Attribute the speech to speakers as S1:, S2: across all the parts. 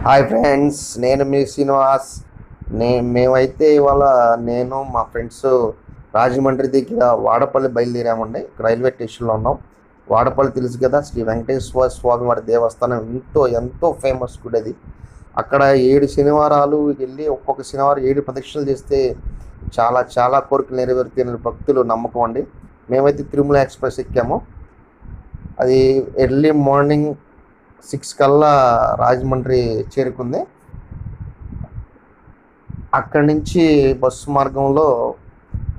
S1: Hi friends, నేను మీ శ్రీనివాస్. మేమైతే ఇవాళ నేను మా ఫ్రెండ్స్ రాజమండ్రి దగ్గర వాడపల్లి బయలుదేరామండి. రైల్వే స్టేషన్లో ఉన్నాం. వాడపల్లి తెలుసు కదా, శ్రీ వెంకటేశ్వర స్వామి వారి దేవస్థానం. ఎంతో ఫేమస్ గుడి అది. అక్కడ 7 శనివారాలు వెళ్ళి ఒక్కొక్క శనివారం 7 ప్రదక్షిణలు చేస్తే చాలా చాలా కోరికలు నెరవేరుతున్న భక్తులు నమ్మకం అండి. మేమైతే తిరుమల ఎక్స్ప్రెస్ ఎక్కాము. అది ఎర్లీ మార్నింగ్ 6 కల్లా రాజమండ్రి చేరుకుంది. అక్కడి నుంచి బస్సు మార్గంలో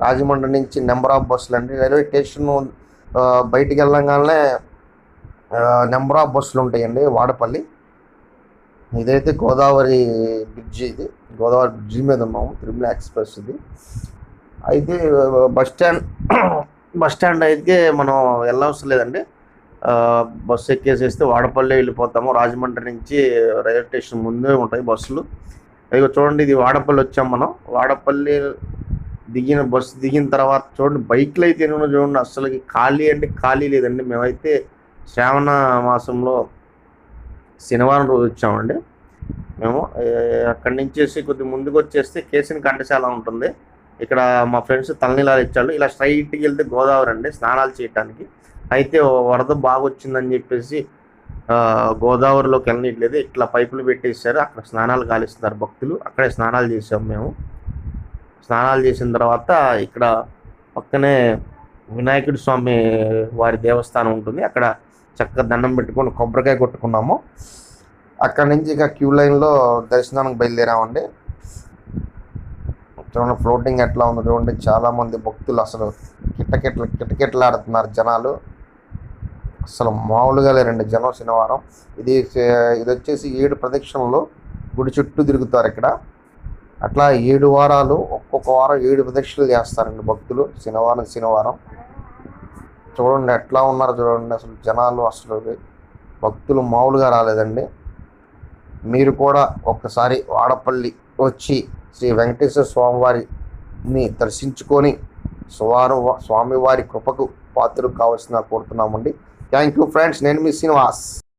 S1: రాజమండ్రి నుంచి నెంబర్ ఆఫ్ బస్సులు అండి. రైల్వే స్టేషన్ బయటికి వెళ్ళగానే నెంబర్ ఆఫ్ బస్సులు ఉంటాయండి. వాడపల్లి ఇదైతే గోదావరి బ్రిడ్జి. ఇది గోదావరి బ్రిడ్జి మీద ఉన్నాము. తిరుమల ఎక్స్ప్రెస్ ఇది. అయితే బస్ స్టాండ్ అయితే మనం వెళ్ళవసరం లేదండి. బస్సు ఎక్కేసేస్తే వాడపల్లి వెళ్ళిపోతాము. రాజమండ్రి నుంచి రైల్వే స్టేషన్ ముందే ఉంటాయి బస్సులు. ఇక చూడండి, ఇది వాడపల్లి వచ్చాం మనం. వాడపల్లి బస్సు దిగిన తర్వాత చూడండి, బైక్లు అయితే ఏమో చూడండి, అసలుకి ఖాళీ అంటే ఖాళీ లేదండి. మేమైతే శ్రావణ మాసంలో శనివారం రోజు వచ్చామండి. మేము అక్కడి నుంచి కొద్ది ముందుకు వచ్చేస్తే కేసిన్ కంఠశాల ఉంటుంది. ఇక్కడ మా ఫ్రెండ్స్ తలనీలాలు ఇచ్చారు. ఇలా స్ట్రైట్కి వెళ్తే గోదావరి అండి, స్నానాలు చేయడానికి. అయితే వరద బాగా వచ్చిందని చెప్పేసి గోదావరిలోకి వెళ్ళనట్లేదు. ఇట్లా పైపులు పెట్టేశారు. అక్కడ స్నానాలు కాలిస్తున్నారు భక్తులు. అక్కడే స్నానాలు చేసాము మేము. స్నానాలు చేసిన తర్వాత ఇక్కడ పక్కనే వినాయకుడి స్వామి వారి దేవస్థానం ఉంటుంది. అక్కడ చక్కగా దండం పెట్టుకొని కొబ్బరికాయ కొట్టుకున్నాము. అక్కడ నుంచి ఇక క్యూ లైన్లో దర్శనానికి బయలుదేరామండి. చూడండి ఫ్లోటింగ్ ఎట్లా ఉందో చూడండి. చాలామంది భక్తులు అసలు కిటకిటలాడుతున్నారు జనాలు. అసలు మామూలుగా లేరండి జనం శనివారం. ఇది వచ్చేసి 7 ప్రదక్షిణలు గుడి చుట్టూ తిరుగుతారు ఇక్కడ. అట్లా 7 వారాలు, ఒక్కొక్క వారం 7 ప్రదక్షిణలు చేస్తారండి భక్తులు శనివారం. చూడండి ఎట్లా ఉన్నారు చూడండి. అసలు జనాలు అసలు భక్తులు మామూలుగా రాలేదండి. మీరు కూడా ఒక్కసారి వాడపల్లి వచ్చి శ్రీ వెంకటేశ్వర స్వామివారిని దర్శించుకొని స్వామివారి కృపకు పాత్రలు కావాల్సిన కోరుతున్నామండి. థ్యాంక్ యూ ఫ్రెండ్స్, నేను మీ శ్రీనివాస్.